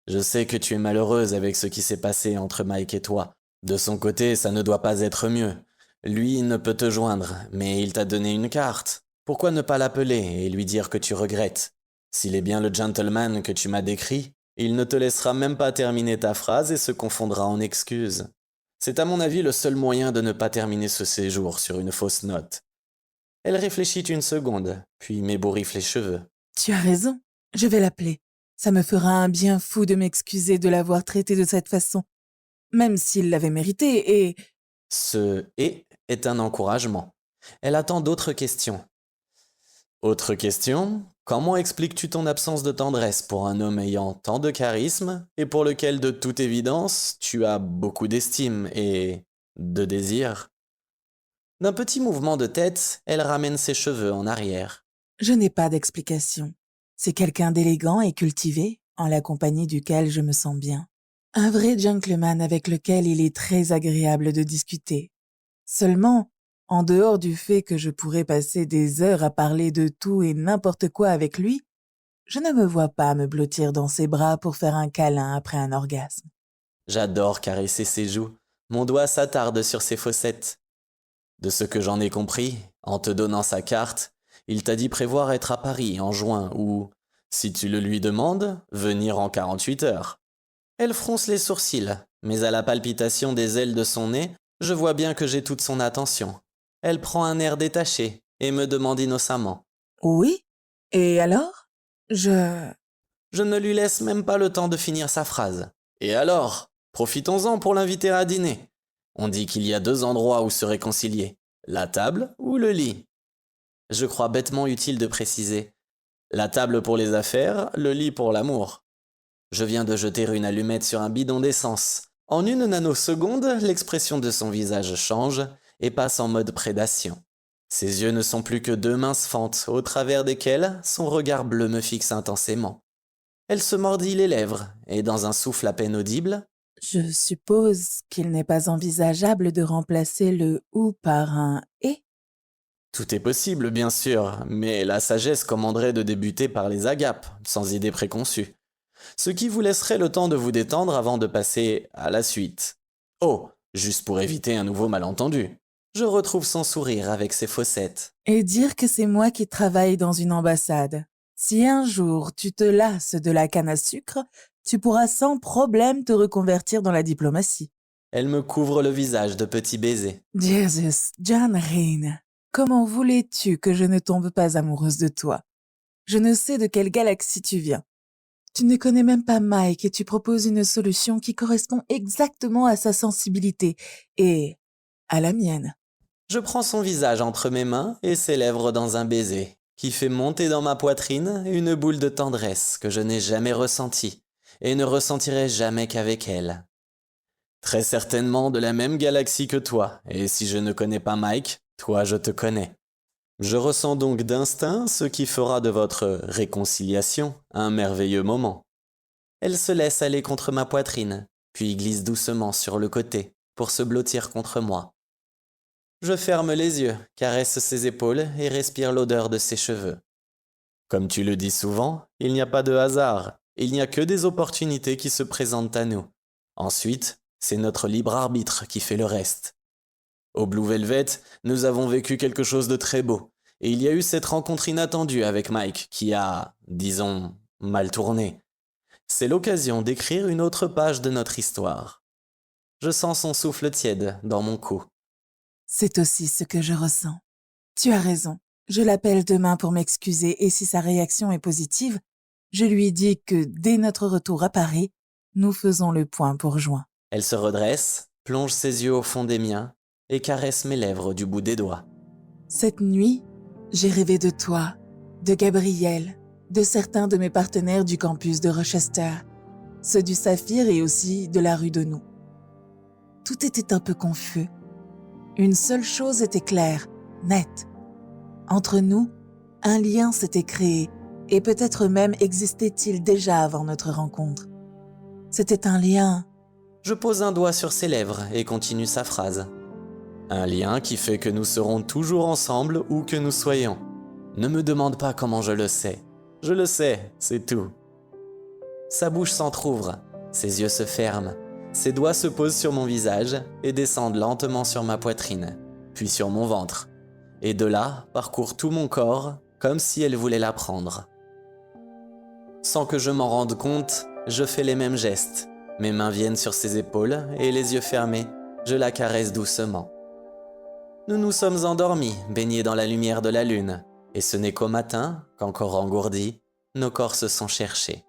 Speaker 2: Je sais que tu es malheureuse avec ce qui s'est passé entre Mike et toi. De son côté, ça ne doit pas être mieux. Lui ne peut te joindre, mais il t'a donné une carte. Pourquoi ne pas l'appeler et lui dire que tu regrettes? S'il est bien le gentleman que tu m'as décrit, il ne te laissera même pas terminer ta phrase et se confondra en excuses. C'est à mon avis le seul moyen de ne pas terminer ce séjour sur une fausse note. Elle réfléchit une seconde, puis m'ébouriffe les cheveux.
Speaker 1: Tu as raison, je vais l'appeler. Ça me fera un bien fou de m'excuser de l'avoir traité de cette façon, même s'il l'avait mérité et...
Speaker 2: Ce « et » est un encouragement. Elle attend d'autres questions. Autre question, comment expliques-tu ton absence de tendresse pour un homme ayant tant de charisme et pour lequel, de toute évidence, tu as beaucoup d'estime et de désir? D'un petit mouvement de tête, elle ramène ses cheveux en arrière.
Speaker 1: Je n'ai pas d'explication. C'est quelqu'un d'élégant et cultivé, en la compagnie duquel je me sens bien. Un vrai gentleman avec lequel il est très agréable de discuter. Seulement, en dehors du fait que je pourrais passer des heures à parler de tout et n'importe quoi avec lui, je ne me vois pas me blottir dans ses bras pour faire un câlin après un orgasme.
Speaker 2: J'adore caresser ses joues. Mon doigt s'attarde sur ses fossettes. De ce que j'en ai compris, en te donnant sa carte, il t'a dit prévoir être à Paris en juin ou, si tu le lui demandes, venir en 48 heures. Elle fronce les sourcils, mais à la palpitation des ailes de son nez, je vois bien que j'ai toute son attention. Elle prend un air détaché et me demande innocemment.
Speaker 1: Oui? Et alors? Je
Speaker 2: ne lui laisse même pas le temps de finir sa phrase. Et alors? Profitons-en pour l'inviter à dîner. On dit qu'il y a deux endroits où se réconcilier, la table ou le lit. Je crois bêtement utile de préciser. La table pour les affaires, le lit pour l'amour. Je viens de jeter une allumette sur un bidon d'essence. En une nanoseconde, l'expression de son visage change et passe en mode prédation. Ses yeux ne sont plus que deux minces fentes, au travers desquelles son regard bleu me fixe intensément. Elle se mordit les lèvres, et dans un souffle à peine audible,
Speaker 1: Je suppose qu'il n'est pas envisageable de remplacer le ou par un et.
Speaker 2: Tout est possible, bien sûr, mais la sagesse commanderait de débuter par les agapes, sans idée préconçue. Ce qui vous laisserait le temps de vous détendre avant de passer à la suite. Oh, juste pour éviter un nouveau malentendu. Je retrouve son sourire avec ses fossettes.
Speaker 1: Et dire que c'est moi qui travaille dans une ambassade. Si un jour tu te lasses de la canne à sucre, tu pourras sans problème te reconvertir dans la diplomatie.
Speaker 2: Elle me couvre le visage de petits baisers.
Speaker 1: Jesus, John Rhine, comment voulais-tu que je ne tombe pas amoureuse de toi? Je ne sais de quelle galaxie tu viens. Tu ne connais même pas Mike et tu proposes une solution qui correspond exactement à sa sensibilité et à la mienne.
Speaker 2: Je prends son visage entre mes mains et ses lèvres dans un baiser, qui fait monter dans ma poitrine une boule de tendresse que je n'ai jamais ressentie et ne ressentirai jamais qu'avec elle. Très certainement de la même galaxie que toi, et si je ne connais pas Mike, toi je te connais. Je ressens donc d'instinct ce qui fera de votre réconciliation un merveilleux moment. Elle se laisse aller contre ma poitrine, puis glisse doucement sur le côté pour se blottir contre moi. Je ferme les yeux, caresse ses épaules et respire l'odeur de ses cheveux. Comme tu le dis souvent, il n'y a pas de hasard, il n'y a que des opportunités qui se présentent à nous. Ensuite, c'est notre libre arbitre qui fait le reste. Au Blue Velvet, nous avons vécu quelque chose de très beau, et il y a eu cette rencontre inattendue avec Mike qui a, disons, mal tourné. C'est l'occasion d'écrire une autre page de notre histoire. Je sens son souffle tiède dans mon cou.
Speaker 1: C'est aussi ce que je ressens. Tu as raison. Je l'appelle demain pour m'excuser et si sa réaction est positive, je lui dis que dès notre retour à Paris, nous faisons le point pour juin.
Speaker 2: Elle se redresse, plonge ses yeux au fond des miens et caresse mes lèvres du bout des doigts.
Speaker 1: Cette nuit, j'ai rêvé de toi, de Gabriel, de certains de mes partenaires du campus de Rochester, ceux du Saphir et aussi de la rue de Nou. Tout était un peu confus. Une seule chose était claire, nette. Entre nous, un lien s'était créé et peut-être même existait-il déjà avant notre rencontre. C'était un lien.
Speaker 2: Je pose un doigt sur ses lèvres et continue sa phrase. Un lien qui fait que nous serons toujours ensemble où que nous soyons. Ne me demande pas comment je le sais. Je le sais, c'est tout. Sa bouche s'entr'ouvre, ses yeux se ferment, ses doigts se posent sur mon visage et descendent lentement sur ma poitrine, puis sur mon ventre, et de là parcourent tout mon corps comme si elle voulait la prendre. Sans que je m'en rende compte, je fais les mêmes gestes. Mes mains viennent sur ses épaules et les yeux fermés, je la caresse doucement. Nous nous sommes endormis, baignés dans la lumière de la lune, et ce n'est qu'au matin, qu'encore engourdis, nos corps se sont cherchés.